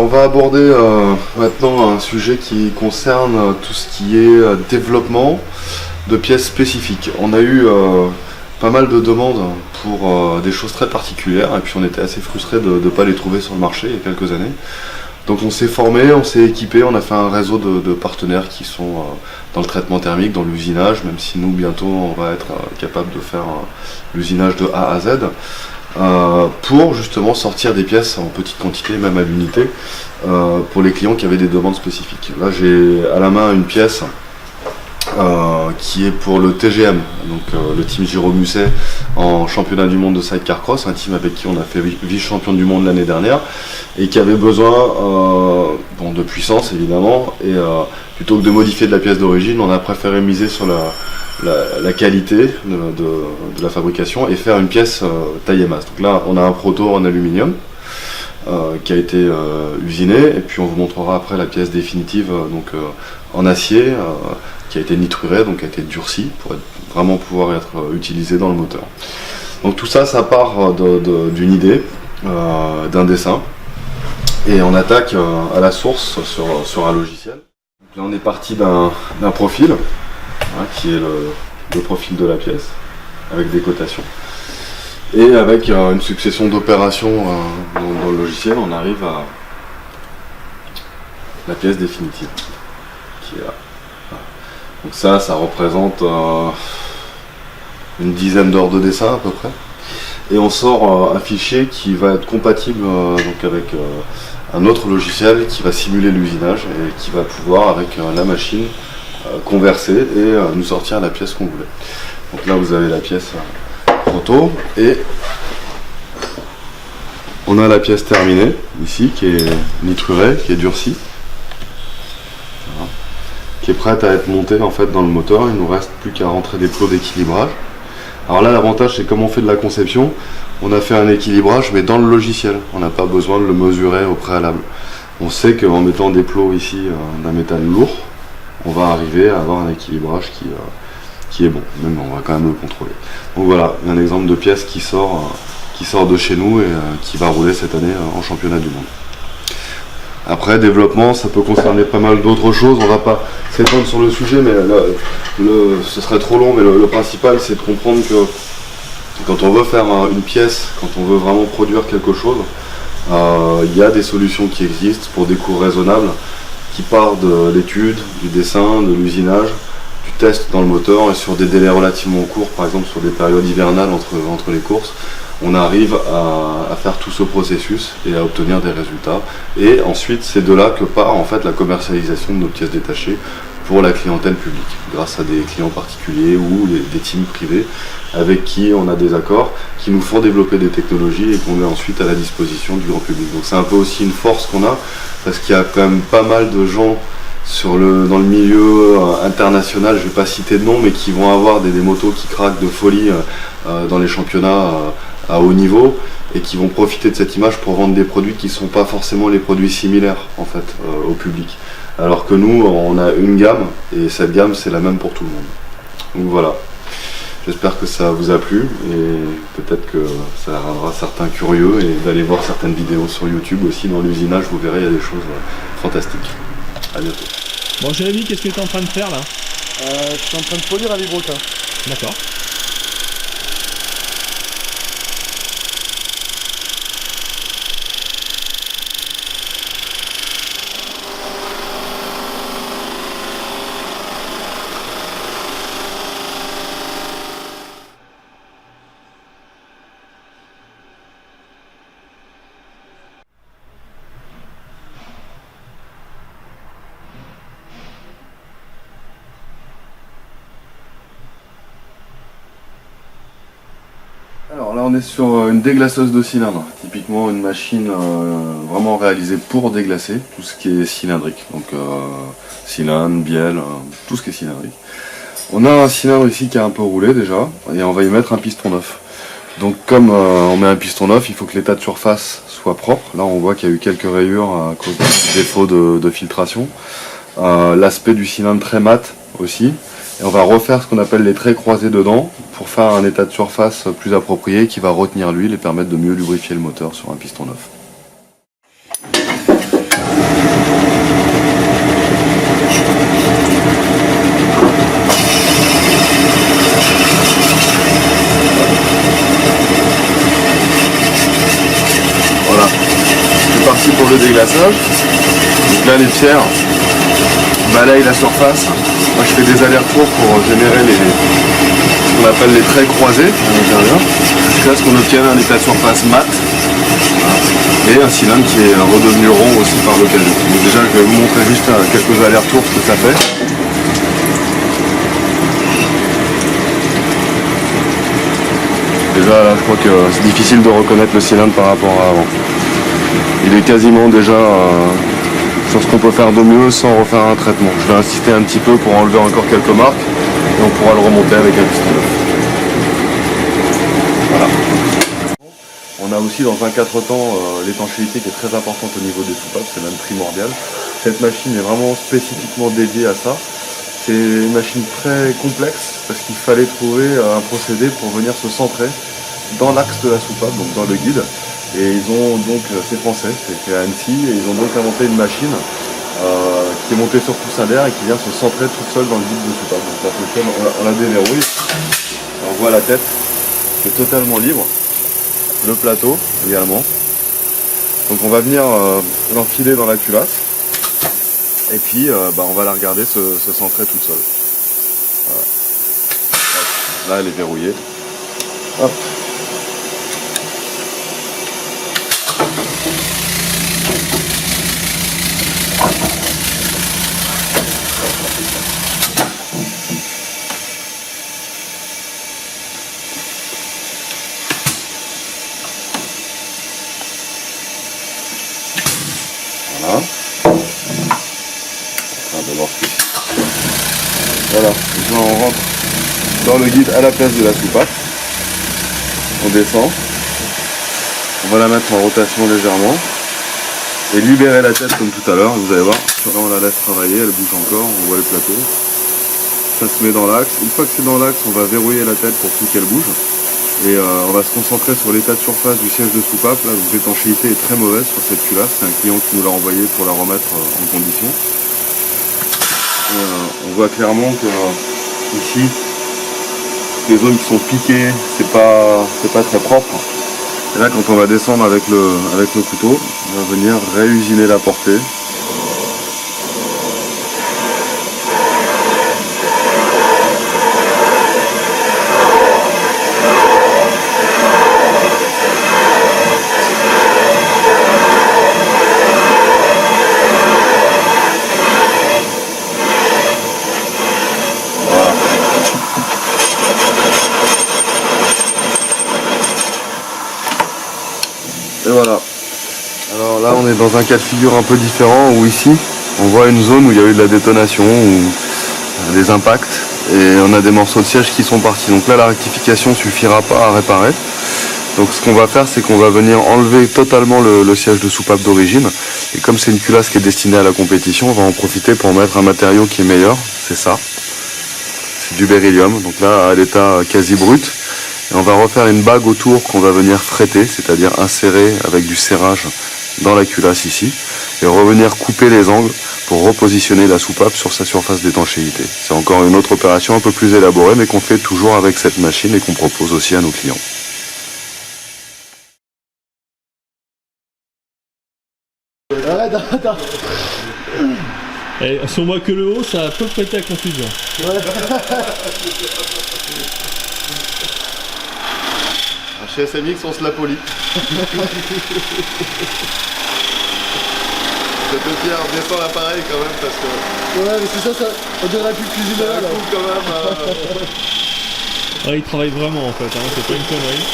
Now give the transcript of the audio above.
on va aborder maintenant un sujet qui concerne tout ce qui est développement de pièces spécifiques. On a eu pas mal de demandes pour des choses très particulières et puis on était assez frustrés de ne pas les trouver sur le marché il y a quelques années. Donc on s'est formé, on s'est équipé, on a fait un réseau de partenaires qui sont dans le traitement thermique, dans l'usinage, même si nous bientôt on va être capable de faire l'usinage de A à Z, pour justement sortir des pièces en petite quantité, même à l'unité, pour les clients qui avaient des demandes spécifiques. Là j'ai à la main une pièce qui est pour le TGM, donc le team Giro Musset en championnat du monde de sidecar cross, un team avec qui on a fait vice-champion du monde l'année dernière et qui avait besoin de puissance évidemment, et plutôt que de modifier de la pièce d'origine, on a préféré miser sur la qualité de la fabrication et faire une pièce taille masse. Donc là on a un proto en aluminium qui a été usiné, et puis on vous montrera après la pièce définitive en acier qui a été nitruré, donc qui a été durci pour vraiment pouvoir être utilisé dans le moteur. Donc tout ça, ça part d'une idée, d'un dessin, et on attaque à la source sur un logiciel. Donc là on est parti d'un profil, qui est le profil de la pièce, avec des cotations. Et avec une succession d'opérations dans le logiciel, on arrive à la pièce définitive, qui est là. Donc ça représente une dizaine d'heures de dessin à peu près. Et on sort un fichier qui va être compatible avec un autre logiciel qui va simuler l'usinage et qui va pouvoir, avec la machine, converser et nous sortir la pièce qu'on voulait. Donc là vous avez la pièce proto et on a la pièce terminée ici qui est nitrurée, qui est durcie, qui est prête à être montée en fait dans le moteur. Il nous reste plus qu'à rentrer des plots d'équilibrage. Alors là l'avantage c'est comme on fait de la conception, on a fait un équilibrage mais dans le logiciel, on n'a pas besoin de le mesurer au préalable. On sait qu'en mettant des plots ici d'un métal lourd, on va arriver à avoir un équilibrage qui est bon, même on va quand même le contrôler. Donc voilà, un exemple de pièce qui sort de chez nous et qui va rouler cette année en championnat du monde. Après, développement, ça peut concerner pas mal d'autres choses. On va pas s'étendre sur le sujet, mais ce serait trop long. Mais le principal, c'est de comprendre que quand on veut faire une pièce, quand on veut vraiment produire quelque chose, il y a des solutions qui existent pour des coûts raisonnables, qui partent de l'étude, du dessin, de l'usinage, du test dans le moteur et sur des délais relativement courts, par exemple sur des périodes hivernales entre les courses. On arrive à faire tout ce processus et à obtenir des résultats. Et ensuite, c'est de là que part en fait la commercialisation de nos pièces détachées pour la clientèle publique, grâce à des clients particuliers ou des teams privés avec qui on a des accords qui nous font développer des technologies et qu'on met ensuite à la disposition du grand public. Donc c'est un peu aussi une force qu'on a, parce qu'il y a quand même pas mal de gens dans le milieu international, je ne vais pas citer de nom, mais qui vont avoir des motos qui craquent de folie dans les championnats à haut niveau et qui vont profiter de cette image pour vendre des produits qui ne sont pas forcément les produits similaires en fait au public. Alors que nous, on a une gamme et cette gamme c'est la même pour tout le monde. Donc voilà, j'espère que ça vous a plu et peut-être que ça rendra certains curieux et d'aller voir certaines vidéos sur YouTube aussi dans l'usinage, vous verrez, il y a des choses fantastiques. À bientôt. Bon Jérémy, qu'est-ce que tu es en train de faire là? Je suis en train de polir un vibroquin. D'accord. Alors là on est sur une déglaceuse de cylindres, typiquement une machine vraiment réalisée pour déglacer tout ce qui est cylindrique, donc cylindre, bielle, tout ce qui est cylindrique. On a un cylindre ici qui a un peu roulé déjà et on va y mettre un piston neuf. Donc comme on met un piston neuf, il faut que l'état de surface soit propre. Là on voit qu'il y a eu quelques rayures à cause du défaut de filtration. L'aspect du cylindre très mat aussi. Et on va refaire ce qu'on appelle les traits croisés dedans pour faire un état de surface plus approprié qui va retenir l'huile et permettre de mieux lubrifier le moteur sur un piston neuf. pierre balaye la surface. Moi je fais des allers-retours pour générer ce qu'on appelle les traits croisés à l'intérieur, jusqu'à ce qu'on obtienne un état de surface mat et un cylindre qui est redevenu rond aussi par l'occasion. Donc déjà je vais vous montrer juste quelques allers-retours ce que ça fait. Déjà là je crois que c'est difficile de reconnaître le cylindre par rapport à avant. Il est quasiment déjà sur ce qu'on peut faire de mieux sans refaire un traitement. Je vais insister un petit peu pour enlever encore quelques marques et on pourra le remonter avec un pistolet. Voilà. On a aussi dans un 4 temps l'étanchéité qui est très importante au niveau des soupapes, c'est même primordial. Cette machine est vraiment spécifiquement dédiée à ça. C'est une machine très complexe parce qu'il fallait trouver un procédé pour venir se centrer dans l'axe de la soupape, donc dans le guide. Et ils ont donc, c'est français, c'est fait à Annecy, et ils ont donc inventé une machine qui est montée sur coussin d'air et qui vient se centrer toute seule dans le guide de soupape. Donc ça fonctionne, on la déverrouille, on voit la tête qui est totalement libre, le plateau également. Donc on va venir l'enfiler dans la culasse, et puis on va la regarder se centrer toute seule. Voilà. Là elle est verrouillée. Hop. Voilà. Voilà, maintenant on rentre dans le guide à la place de la soupape. On descend. On va la mettre en rotation légèrement. Et libérer la tête comme tout à l'heure. Vous allez voir, là on la laisse travailler, elle bouge encore, on voit le plateau. Ça se met dans l'axe. Une fois que c'est dans l'axe, on va verrouiller la tête pour plus qu'elle bouge. Et on va se concentrer sur l'état de surface du siège de soupape. Là, l'étanchéité est très mauvaise sur cette culasse. C'est un client qui nous l'a envoyé pour la remettre en condition. On voit clairement que ici, les zones qui sont piquées, c'est pas très propre. Et là, quand on va descendre avec le couteau, on va venir réusiner la portée. Et voilà. Alors là on est dans un cas de figure un peu différent où ici on voit une zone où il y a eu de la détonation ou des impacts et on a des morceaux de siège qui sont partis. Donc là la rectification ne suffira pas à réparer. Donc ce qu'on va faire c'est qu'on va venir enlever totalement le siège de soupape d'origine. Et comme c'est une culasse qui est destinée à la compétition, on va en profiter pour mettre un matériau qui est meilleur. C'est ça. C'est du beryllium. Donc là à l'état quasi brut. Et on va refaire une bague autour qu'on va venir fréter, c'est-à-dire insérer avec du serrage dans la culasse ici, et revenir couper les angles pour repositionner la soupape sur sa surface d'étanchéité. C'est encore une autre opération un peu plus élaborée, mais qu'on fait toujours avec cette machine et qu'on propose aussi à nos clients. Et si on voit que le haut, ça peut prêter à confusion. Ouais. Chez SMX, on se la polie. Cette pierre descend l'appareil quand même parce que... Ouais, mais c'est ça, on devrait plus cuisiner là. Quand même. Ouais, il travaille vraiment en fait, hein, c'est pas une connerie.